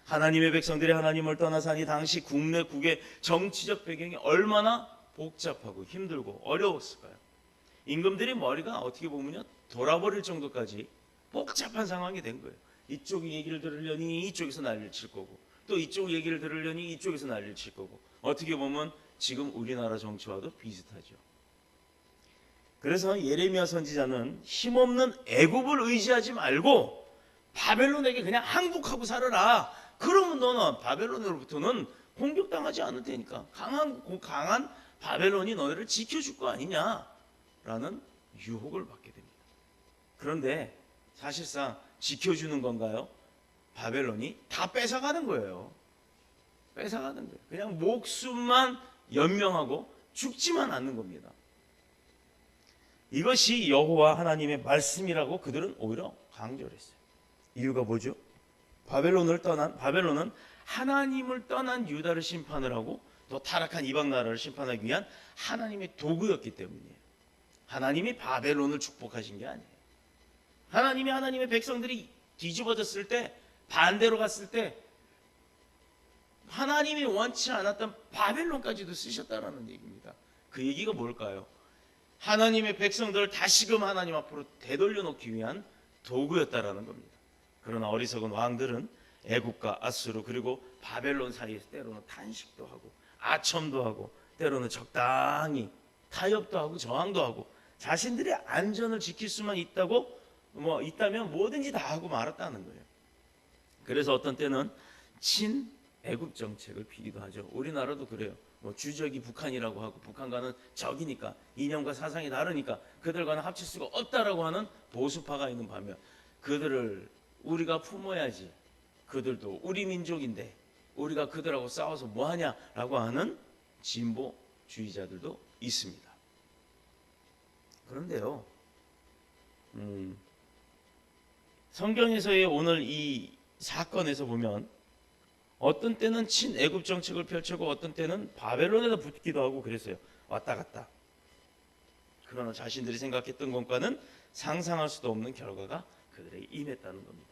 하나님의 백성들이 하나님을 떠나사니 당시 국내국의 정치적 배경이 얼마나 복잡하고 힘들고 어려웠을까요? 임금들이 머리가 어떻게 보면요 돌아버릴 정도까지 복잡한 상황이 된 거예요. 이쪽 얘기를 들으려니 이쪽에서 난리를 칠 거고 또 이쪽 얘기를 들으려니 이쪽에서 난리를 칠 거고 어떻게 보면 지금 우리나라 정치와도 비슷하죠. 그래서 예레미야 선지자는 힘없는 애굽을 의지하지 말고 바벨론에게 그냥 항복하고 살아라. 그러면 너는 바벨론으로부터는 공격당하지 않을 테니까 강한 바벨론이 너희를 지켜줄 거 아니냐라는 유혹을 받게 됩니다. 그런데 사실상 지켜주는 건가요? 바벨론이 다 뺏어가는 거예요. 뺏어가는 거예요. 그냥 목숨만 연명하고 죽지만 않는 겁니다. 이것이 여호와 하나님의 말씀이라고 그들은 오히려 강조를 했어요. 이유가 뭐죠? 바벨론은 하나님을 떠난 유다를 심판을 하고 또 타락한 이방 나라를 심판하기 위한 하나님의 도구였기 때문이에요. 하나님이 바벨론을 축복하신 게 아니에요. 하나님이 하나님의 백성들이 뒤집어졌을 때 반대로 갔을 때 하나님이 원치 않았던 바벨론까지도 쓰셨다라는 얘기입니다. 그 얘기가 뭘까요? 하나님의 백성들을 다시금 하나님 앞으로 되돌려 놓기 위한 도구였다라는 겁니다. 그러나 어리석은 왕들은 애굽과 아수르 그리고 바벨론 사이에서 때로는 탄식도 하고 아첨도 하고 때로는 적당히 타협도 하고 저항도 하고 자신들의 안전을 지킬 수만 있다면 뭐든지 다 하고 말았다는 거예요. 그래서 어떤 때는 친 애굽 정책을 피기도 하죠. 우리나라도 그래요. 뭐 주적이 북한이라고 하고 북한과는 적이니까 이념과 사상이 다르니까 그들과는 합칠 수가 없다라고 하는 보수파가 있는 반면 그들을 우리가 품어야지. 그들도 우리 민족인데 우리가 그들하고 싸워서 뭐하냐라고 하는 진보주의자들도 있습니다. 그런데요, 성경에서의 오늘 이 사건에서 보면 어떤 때는 친애굽 정책을 펼치고 어떤 때는 바벨론에다 붙기도 하고 그랬어요. 왔다 갔다. 그러나 자신들이 생각했던 것과는 상상할 수도 없는 결과가 그들에게 임했다는 겁니다.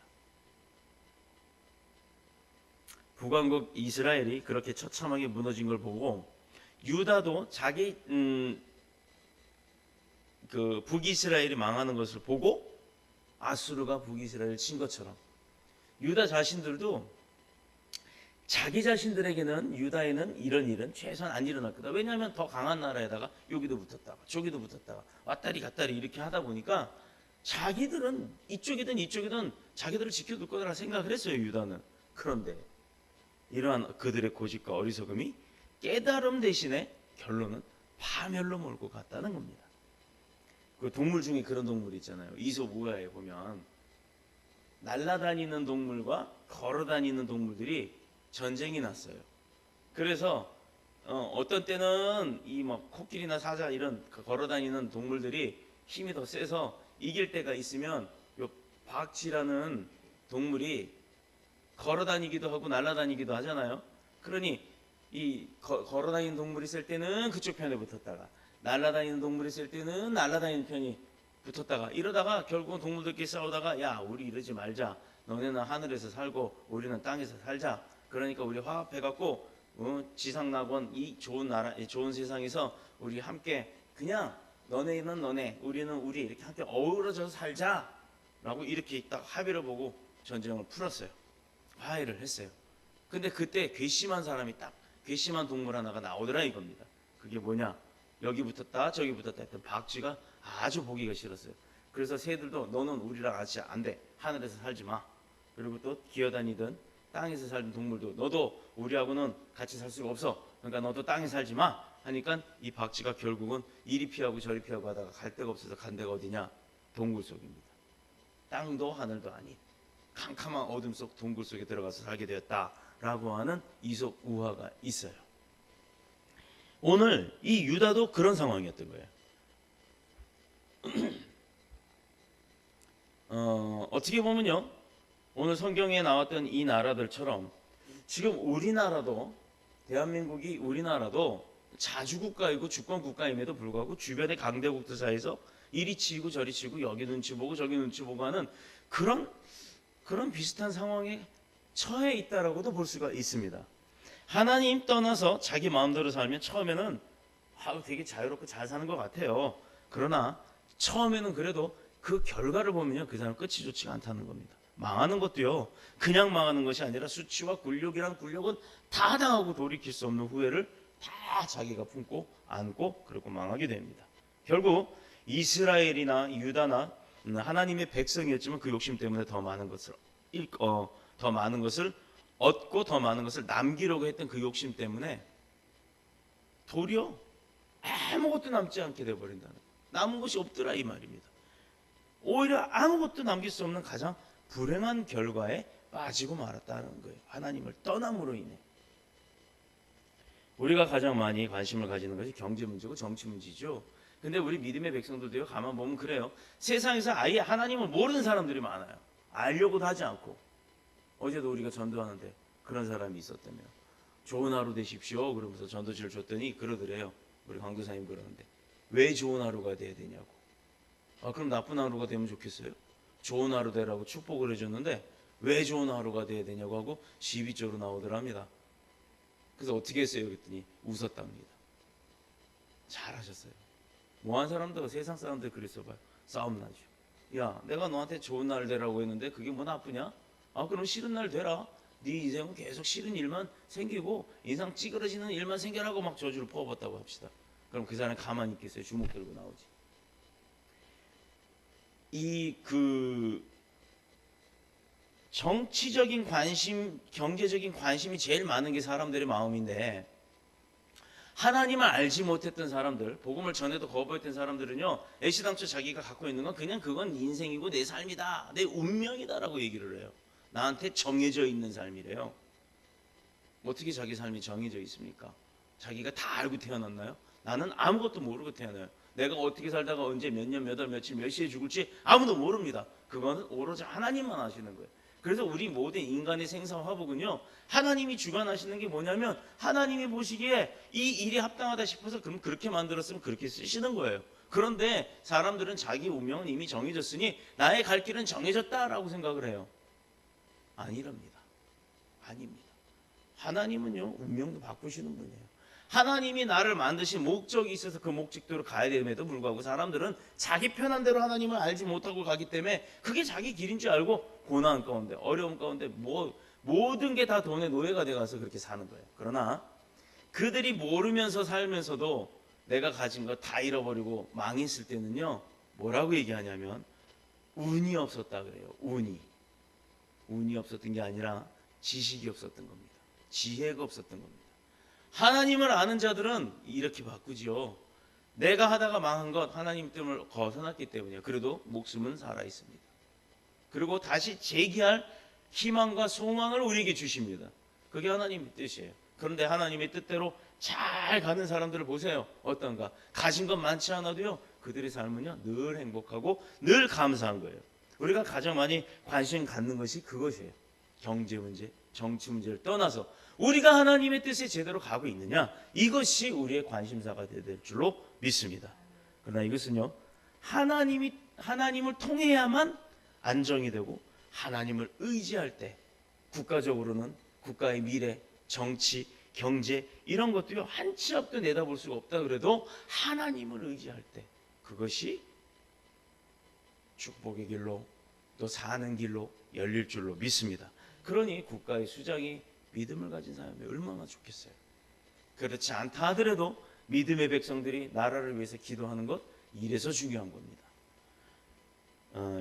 북왕국 이스라엘이 그렇게 처참하게 무너진 걸 보고 유다도 자기 그 북이스라엘이 망하는 것을 보고 아수르가 북이스라엘을 친 것처럼 유다 자신들도 자기 자신들에게는 유다에는 이런 일은 최소한 안 일어날 거다. 왜냐하면 더 강한 나라에다가 여기도 붙었다가 저기도 붙었다가 왔다리 갔다리 이렇게 하다 보니까 자기들은 이쪽이든 이쪽이든 자기들을 지켜둘 거라 생각을 했어요. 유다는. 그런데 이러한 그들의 고집과 어리석음이 깨달음 대신에 결론은 파멸로 몰고 갔다는 겁니다. 그 동물 중에 그런 동물이 있잖아요. 이솝 우화에 보면 날아다니는 동물과 걸어다니는 동물들이 전쟁이 났어요. 그래서 어떤 때는 이 막 코끼리나 사자 이런 걸어다니는 동물들이 힘이 더 세서 이길 때가 있으면 요 박쥐라는 동물이 걸어다니기도 하고 날아다니기도 하잖아요. 그러니 이 걸어다니는 동물이 있을 때는 그쪽 편에 붙었다가 날아다니는 동물이 있을 때는 날아다니는 편이 붙었다가 이러다가 결국은 동물들끼리 싸우다가 야 우리 이러지 말자. 너네는 하늘에서 살고 우리는 땅에서 살자. 그러니까 우리 화합해갖고 지상낙원 이 좋은 나라, 이 좋은 세상에서 우리 함께 그냥 너네는 너네, 우리는 우리 이렇게 함께 어우러져서 살자라고 이렇게 딱 합의를 보고 전쟁을 풀었어요. 화해를 했어요. 근데 그때 괘씸한 사람이 딱 괘씸한 동물 하나가 나오더라 이겁니다. 그게 뭐냐? 여기 붙었다 저기 붙었다 했던 박쥐가 아주 보기가 싫었어요. 그래서 새들도 너는 우리랑 같이 안 돼. 하늘에서 살지 마. 그리고 또 기어다니던 땅에서 살던 동물도 너도 우리하고는 같이 살 수가 없어. 그러니까 너도 땅에 살지 마. 하니까 이 박쥐가 결국은 이리 피하고 저리 피하고 하다가 갈 데가 없어서 간 데가 어디냐? 동굴 속입니다. 땅도 하늘도 아닌 캄캄한 어둠 속 동굴 속에 들어가서 살게 되었다라고 하는 이솝 우화가 있어요. 오늘 이 유다도 그런 상황이었던 거예요. 어떻게 보면요, 오늘 성경에 나왔던 이 나라들처럼 지금 우리나라도 대한민국이 우리나라도 자주국가이고 주권국가임에도 불구하고 주변의 강대국들 사이에서 이리 치고 저리 치고 여기 눈치 보고 저기 눈치 보고 하는 그런 비슷한 상황에 처해 있다라고도 볼 수가 있습니다. 하나님 떠나서 자기 마음대로 살면 처음에는 되게 자유롭고 잘 사는 것 같아요. 그러나 처음에는 그래도 그 결과를 보면요, 그 사람 끝이 좋지가 않다는 겁니다. 망하는 것도요, 그냥 망하는 것이 아니라 수치와 굴욕이란 굴욕은 다 당하고 돌이킬 수 없는 후회를 다 자기가 품고 안고 그리고 망하게 됩니다. 결국 이스라엘이나 유다나 하나님의 백성이었지만 그 욕심 때문에 더 많은 것을 얻고 더 많은 것을 남기려고 했던 그 욕심 때문에 도리어 아무것도 남지 않게 되어버린다는, 남은 것이 없더라 이 말입니다. 오히려 아무것도 남길 수 없는 가장 불행한 결과에 빠지고 말았다는 거예요. 하나님을 떠남으로 인해. 우리가 가장 많이 관심을 가지는 것이 경제 문제고 정치 문제죠. 근데 우리 믿음의 백성들도요, 가만 보면 그래요. 세상에서 아예 하나님을 모르는 사람들이 많아요. 알려고도 하지 않고. 어제도 우리가 전도하는데 그런 사람이 있었다며. 좋은 하루 되십시오 그러면서 전도지를 줬더니 그러더래요. 우리 강도사님 그러는데 왜 좋은 하루가 돼야 되냐고. 그럼 나쁜 하루가 되면 좋겠어요? 좋은 하루 되라고 축복을 해줬는데 왜 좋은 하루가 돼야 되냐고 하고 시비 쪽으로 나오더랍니다. 그래서 어떻게 했어요? 그랬더니 웃었답니다. 잘하셨어요. 뭐한 사람도 세상 사람들 그랬어 봐요. 싸움 나죠. 야, 내가 너한테 좋은 날 되라고 했는데 그게 뭐 나쁘냐? 그럼 싫은 날 되라. 네 인생은 계속 싫은 일만 생기고 인상 찌그러지는 일만 생겨라고 막 저주를 퍼붓다고 합시다. 그럼 그 사람이 가만히 있겠어요? 주먹 들고 나오지. 정치적인 관심, 경제적인 관심이 제일 많은 게 사람들의 마음인데 하나님을 알지 못했던 사람들, 복음을 전에도 거부했던 사람들은요, 애시당초 자기가 갖고 있는 건 그냥 그건 네 인생이고 내 삶이다, 내 운명이다라고 얘기를 해요. 나한테 정해져 있는 삶이래요. 어떻게 자기 삶이 정해져 있습니까? 자기가 다 알고 태어났나요? 나는 아무것도 모르고 태어나요. 내가 어떻게 살다가 언제 몇 년, 몇 월, 며칠, 몇 시에 죽을지 아무도 모릅니다. 그거는 오로지 하나님만 아시는 거예요. 그래서 우리 모든 인간의 생사 화복은요, 하나님이 주관하시는 게 뭐냐면, 하나님이 보시기에 이 일이 합당하다 싶어서 그럼 그렇게 만들었으면 그렇게 쓰시는 거예요. 그런데 사람들은 자기 운명은 이미 정해졌으니 나의 갈 길은 정해졌다라고 생각을 해요. 아니랍니다. 아닙니다. 하나님은요, 운명도 바꾸시는 분이에요. 하나님이 나를 만드신 목적이 있어서 그 목적대로 가야 됨에도 불구하고 사람들은 자기 편한 대로 하나님을 알지 못하고 가기 때문에 그게 자기 길인 줄 알고 고난 가운데, 어려움 가운데 모든 게 다 돈의 노예가 돼가서 그렇게 사는 거예요. 그러나 그들이 모르면서 살면서도 내가 가진 거 다 잃어버리고 망했을 때는요, 뭐라고 얘기하냐면 운이 없었다 그래요. 운이 없었던 게 아니라 지식이 없었던 겁니다. 지혜가 없었던 겁니다. 하나님을 아는 자들은 이렇게 바꾸지요. 내가 하다가 망한 것 하나님 때문에 벗어났기 때문이에요. 그래도 목숨은 살아 있습니다. 그리고 다시 재기할 희망과 소망을 우리에게 주십니다. 그게 하나님의 뜻이에요. 그런데 하나님의 뜻대로 잘 가는 사람들을 보세요. 어떤가? 가진 것 많지 않아도요, 그들의 삶은요, 늘 행복하고 늘 감사한 거예요. 우리가 가장 많이 관심 갖는 것이 그것이에요. 경제 문제, 정치 문제를 떠나서 우리가 하나님의 뜻에 제대로 가고 있느냐, 이것이 우리의 관심사가 될 줄로 믿습니다. 그러나 이것은요, 하나님을 통해야만 안정이 되고, 하나님을 의지할 때 국가적으로는 국가의 미래, 정치, 경제 이런 것도요, 한 치 앞도 내다볼 수가 없다 그래도 하나님을 의지할 때 그것이 축복의 길로, 또 사는 길로 열릴 줄로 믿습니다. 그러니 국가의 수장이 믿음을 가진 사람이 얼마나 좋겠어요. 그렇지 않다 하더라도 믿음의 백성들이 나라를 위해서 기도하는 것, 이래서 중요한 겁니다.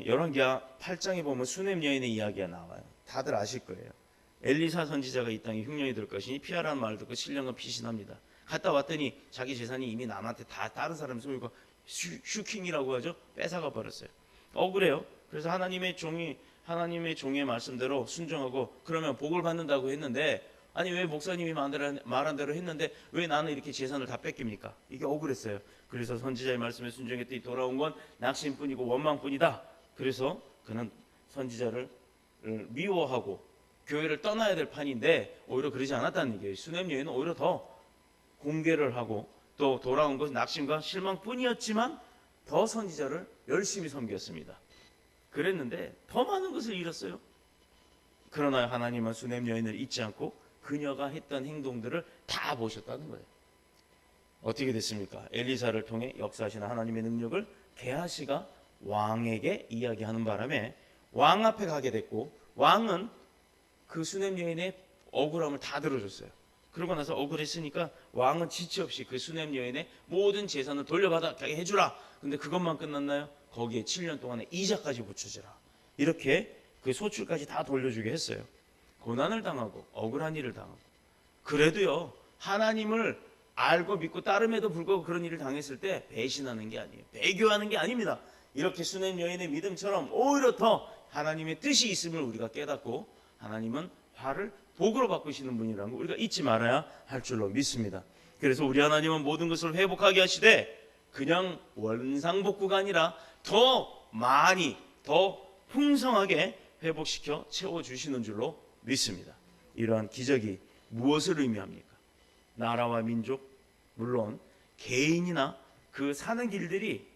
열왕기하 8장에 보면 수넴 여인의 이야기가 나와요. 다들 아실 거예요. 엘리사 선지자가 이 땅에 흉년이 들 것이니 피하라는 말을 듣고 신령은 피신합니다. 갔다 왔더니 자기 재산이 이미 남한테 다 다른 사람 쏘고 슈킹이라고 하죠. 뺏어가 버렸어요. 억울해요. 그래서 하나님의 종의 말씀대로 순종하고 그러면 복을 받는다고 했는데, 아니 왜 목사님이 말한 대로 했는데 왜 나는 이렇게 재산을 다 뺏깁니까? 이게 억울했어요. 그래서 선지자의 말씀에 순종했더니 돌아온 건 낙심뿐이고 원망뿐이다. 그래서 그는 선지자를 미워하고 교회를 떠나야 될 판인데 오히려 그러지 않았다는 얘기예요. 수넴 여인은 오히려 더 공개를 하고 또 돌아온 것은 낙심과 실망뿐이었지만 더 선지자를 열심히 섬겼습니다. 그랬는데 더 많은 것을 잃었어요. 그러나 하나님은 수넴 여인을 잊지 않고 그녀가 했던 행동들을 다 보셨다는 거예요. 어떻게 됐습니까? 엘리사를 통해 역사하시는 하나님의 능력을 게하시가 왕에게 이야기하는 바람에 왕 앞에 가게 됐고, 왕은 그 수넴 여인의 억울함을 다 들어줬어요. 그러고 나서 억울했으니까 왕은 지체 없이 그 수넴 여인의 모든 재산을 돌려받게 해주라. 근데 그것만 끝났나요? 거기에 7년 동안의 이자까지 붙여주라. 이렇게 그 소출까지 다 돌려주게 했어요. 고난을 당하고 억울한 일을 당하고, 그래도요, 하나님을 알고 믿고 따름에도 불구하고 그런 일을 당했을 때 배신하는 게 아니에요. 배교하는 게 아닙니다. 이렇게 수넴 여인의 믿음처럼 오히려 더 하나님의 뜻이 있음을 우리가 깨닫고, 하나님은 화를 복으로 바꾸시는 분이라는 거 우리가 잊지 말아야 할 줄로 믿습니다. 그래서 우리 하나님은 모든 것을 회복하게 하시되 그냥 원상복구가 아니라 더 많이, 더 풍성하게 회복시켜 채워주시는 줄로 믿습니다. 이러한 기적이 무엇을 의미합니까? 나라와 민족, 물론 개인이나 그 사는 길들이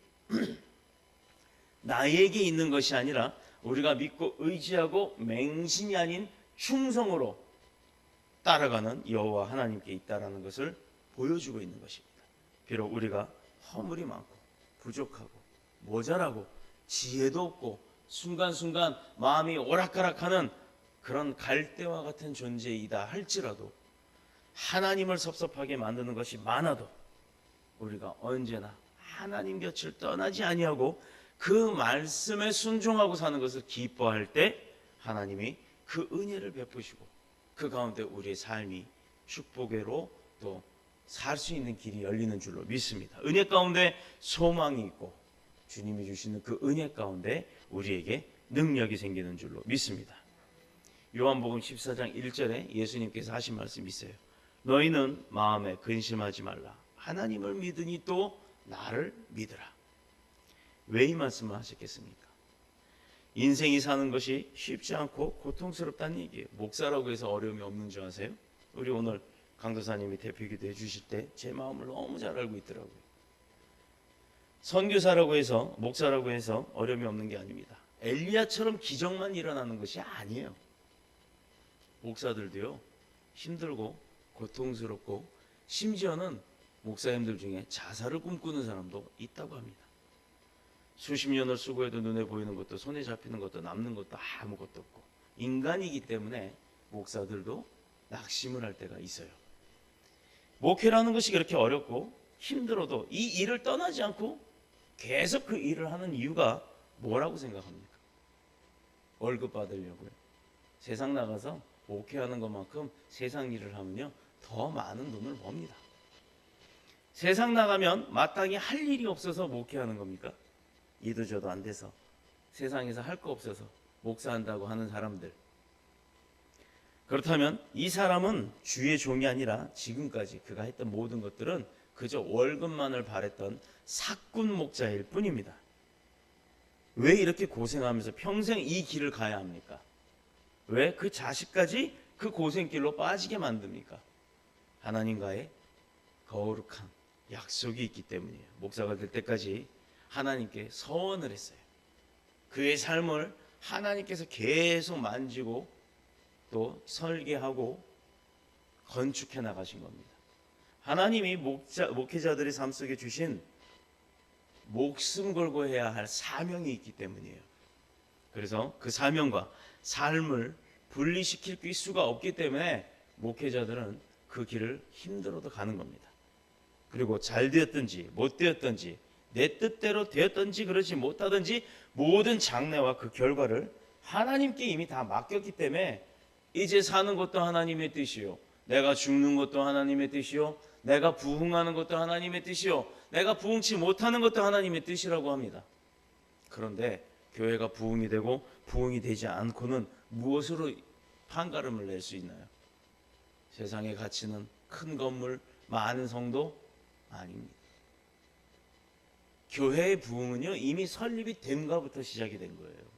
나에게 있는 것이 아니라 우리가 믿고 의지하고 맹신이 아닌 충성으로 따라가는 여호와 하나님께 있다라는 것을 보여주고 있는 것입니다. 비록 우리가 허물이 많고 부족하고 모자라고 지혜도 없고 순간순간 마음이 오락가락하는 그런 갈대와 같은 존재이다 할지라도, 하나님을 섭섭하게 만드는 것이 많아도 우리가 언제나 하나님 곁을 떠나지 아니하고 그 말씀에 순종하고 사는 것을 기뻐할 때 하나님이 그 은혜를 베푸시고 그 가운데 우리의 삶이 축복으로 또 살 수 있는 길이 열리는 줄로 믿습니다. 은혜 가운데 소망이 있고 주님이 주시는 그 은혜 가운데 우리에게 능력이 생기는 줄로 믿습니다. 요한복음 14장 1절에 예수님께서 하신 말씀이 있어요. 너희는 마음에 근심하지 말라. 하나님을 믿으니 또 나를 믿으라. 왜 이 말씀을 하셨겠습니까? 인생이 사는 것이 쉽지 않고 고통스럽다는 얘기예요. 목사라고 해서 어려움이 없는 줄 아세요? 우리 오늘 강도사님이 대표기도 해주실 때 제 마음을 너무 잘 알고 있더라고요. 선교사라고 해서 목사라고 해서 어려움이 없는 게 아닙니다. 엘리야처럼 기적만 일어나는 것이 아니에요. 목사들도요, 힘들고 고통스럽고 심지어는 목사님들 중에 자살을 꿈꾸는 사람도 있다고 합니다. 수십 년을 수고해도 눈에 보이는 것도 손에 잡히는 것도 남는 것도 아무것도 없고 인간이기 때문에 목사들도 낙심을 할 때가 있어요. 목회라는 것이 그렇게 어렵고 힘들어도 이 일을 떠나지 않고 계속 그 일을 하는 이유가 뭐라고 생각합니까? 월급 받으려고요. 세상 나가서 목회하는 것만큼 세상 일을 하면요 더 많은 돈을 법니다. 세상 나가면 마땅히 할 일이 없어서 목회하는 겁니까? 이도 저도 안 돼서 세상에서 할 거 없어서 목사한다고 하는 사람들, 그렇다면 이 사람은 주의 종이 아니라 지금까지 그가 했던 모든 것들은 그저 월급만을 바랬던 사꾼 목자일 뿐입니다. 왜 이렇게 고생하면서 평생 이 길을 가야 합니까? 왜 그 자식까지 그 고생길로 빠지게 만듭니까? 하나님과의 거룩한 약속이 있기 때문이에요. 목사가 될 때까지 하나님께 서원을 했어요. 그의 삶을 하나님께서 계속 만지고 또 설계하고 건축해 나가신 겁니다. 하나님이 목회자들의 삶 속에 주신 목숨 걸고 해야 할 사명이 있기 때문이에요. 그래서 그 사명과 삶을 분리시킬 수가 없기 때문에 목회자들은 그 길을 힘들어도 가는 겁니다. 그리고 잘 되었든지 못 되었든지 내 뜻대로 되었든지 그러지 못하든지 모든 장래와 그 결과를 하나님께 이미 다 맡겼기 때문에 이제 사는 것도 하나님의 뜻이요, 내가 죽는 것도 하나님의 뜻이요, 내가 부흥하는 것도 하나님의 뜻이요, 내가 부흥치 못하는 것도 하나님의 뜻이라고 합니다. 그런데 교회가 부흥이 되고 부흥이 되지 않고는 무엇으로 판가름을 낼 수 있나요? 세상의 가치는 큰 건물, 많은 성도 아닙니다. 교회의 부흥은요 이미 설립이 됨가부터 시작이 된 거예요.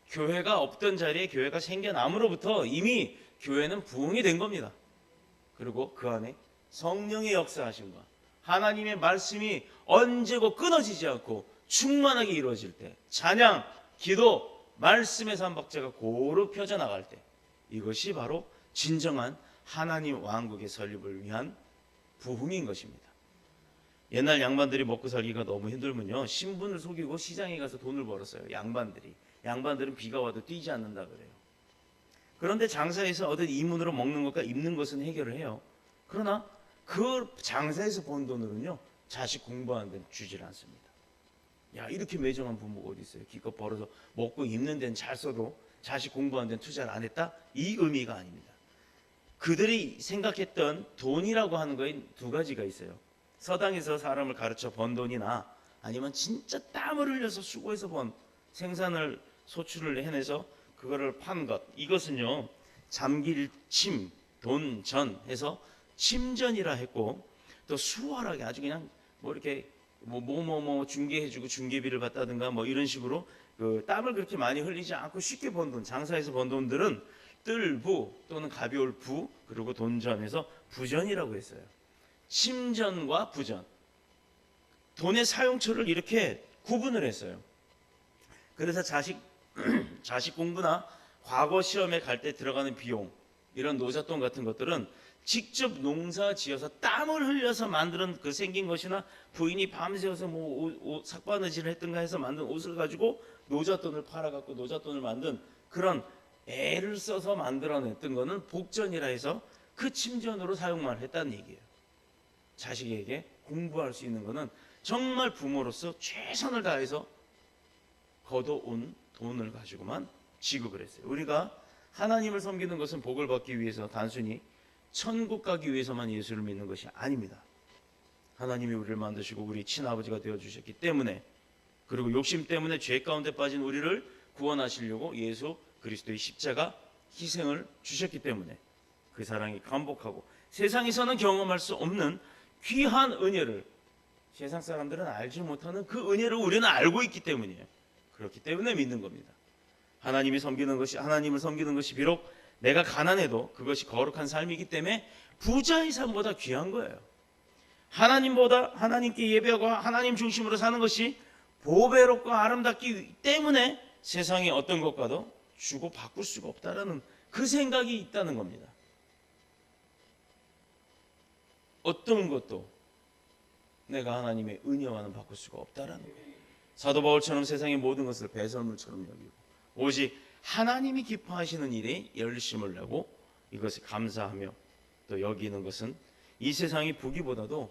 교회가 없던 자리에 교회가 생겨남으로부터 이미 교회는 부흥이 된 겁니다. 그리고 그 안에 성령의 역사하심과 하나님의 말씀이 언제고 끊어지지 않고 충만하게 이루어질 때, 찬양, 기도, 말씀의 삼박자가 고루 펴져나갈 때, 이것이 바로 진정한 하나님 왕국의 설립을 위한 부흥인 것입니다. 옛날 양반들이 먹고 살기가 너무 힘들면요 신분을 속이고 시장에 가서 돈을 벌었어요. 양반들은 비가 와도 뛰지 않는다 그래요. 그런데 장사에서 얻은 이문으로 먹는 것과 입는 것은 해결을 해요. 그러나 그 장사에서 번 돈으로는요 자식 공부하는 데는 주질 않습니다. 야, 이렇게 매정한 부모가 어디 있어요? 기껏 벌어서 먹고 입는 데는 잘 써도 자식 공부하는 데는 투자를 안 했다? 이 의미가 아닙니다. 그들이 생각했던 돈이라고 하는 거에 두 가지가 있어요. 서당에서 사람을 가르쳐 번 돈이나 아니면 진짜 땀을 흘려서 수고해서 번 생산을 소출을 해내서 그거를 판 것, 이것은요 잠길침, 돈전 해서 침전이라 했고, 또 수월하게 아주 그냥 뭐 이렇게 뭐 중개해주고 중개비를 받다든가 뭐 이런 식으로 그 땀을 그렇게 많이 흘리지 않고 쉽게 번 돈, 장사에서 번 돈들은 뜰부 또는 가벼울 부, 그리고 돈전에서 부전이라고 했어요. 침전과 부전, 돈의 사용처를 이렇게 구분을 했어요. 그래서 자식 공부나 과거 시험에 갈 때 들어가는 비용, 이런 노잣돈 같은 것들은 직접 농사 지어서 땀을 흘려서 만드는 그 생긴 것이나 부인이 밤새워서 뭐 삭바느질을 했던가 해서 만든 옷을 가지고 노잣돈을 팔아갖고 노잣돈을 만든 그런 애를 써서 만들어냈던 거는 복전이라 해서 그 침전으로 사용만 했다는 얘기예요. 자식에게 공부할 수 있는 거는 정말 부모로서 최선을 다해서 걷어온 돈을 가지고만 지급을 했어요. 우리가 하나님을 섬기는 것은 복을 받기 위해서 단순히 천국 가기 위해서만 예수를 믿는 것이 아닙니다. 하나님이 우리를 만드시고 우리 친아버지가 되어주셨기 때문에, 그리고 욕심 때문에 죄 가운데 빠진 우리를 구원하시려고 예수 그리스도의 십자가 희생을 주셨기 때문에 그 사랑이 감복하고 세상에서는 경험할 수 없는 귀한 은혜를, 세상 사람들은 알지 못하는 그 은혜를 우리는 알고 있기 때문이에요. 그렇기 때문에 믿는 겁니다. 하나님을 섬기는 것이 비록 내가 가난해도 그것이 거룩한 삶이기 때문에 부자의 삶보다 귀한 거예요. 하나님께 예배하고 하나님 중심으로 사는 것이 보배롭고 아름답기 때문에 세상의 어떤 것과도 주고 바꿀 수가 없다라는 그 생각이 있다는 겁니다. 어떤 것도 내가 하나님의 은혜와는 바꿀 수가 없다라는 거예요. 사도 바울처럼 세상의 모든 것을 배설물처럼 여기고 오직 하나님이 기뻐하시는 일에 열심을 내고 이것을 감사하며 또 여기는 것은 이 세상의 부귀보다도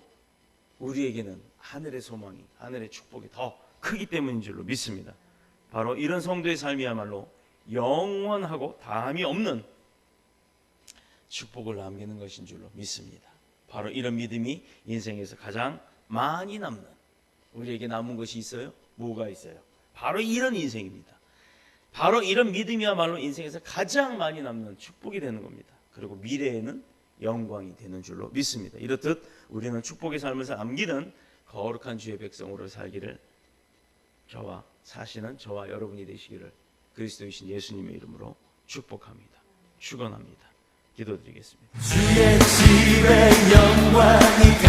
우리에게는 하늘의 소망이, 하늘의 축복이 더 크기 때문인 줄로 믿습니다. 바로 이런 성도의 삶이야말로 영원하고 다함이 없는 축복을 남기는 것인 줄로 믿습니다. 바로 이런 믿음이 인생에서 가장 많이 남는, 우리에게 남은 것이 있어요? 뭐가 있어요? 바로 이런 인생입니다. 바로 이런 믿음이야말로 인생에서 가장 많이 남는 축복이 되는 겁니다. 그리고 미래에는 영광이 되는 줄로 믿습니다. 이렇듯 우리는 축복의 삶을 남기는 거룩한 주의 백성으로 살기를 사시는 저와 여러분이 되시기를 그리스도이신 예수님의 이름으로 축복합니다. 축원합니다. 기도드리겠습니다. 주의 집에 영광이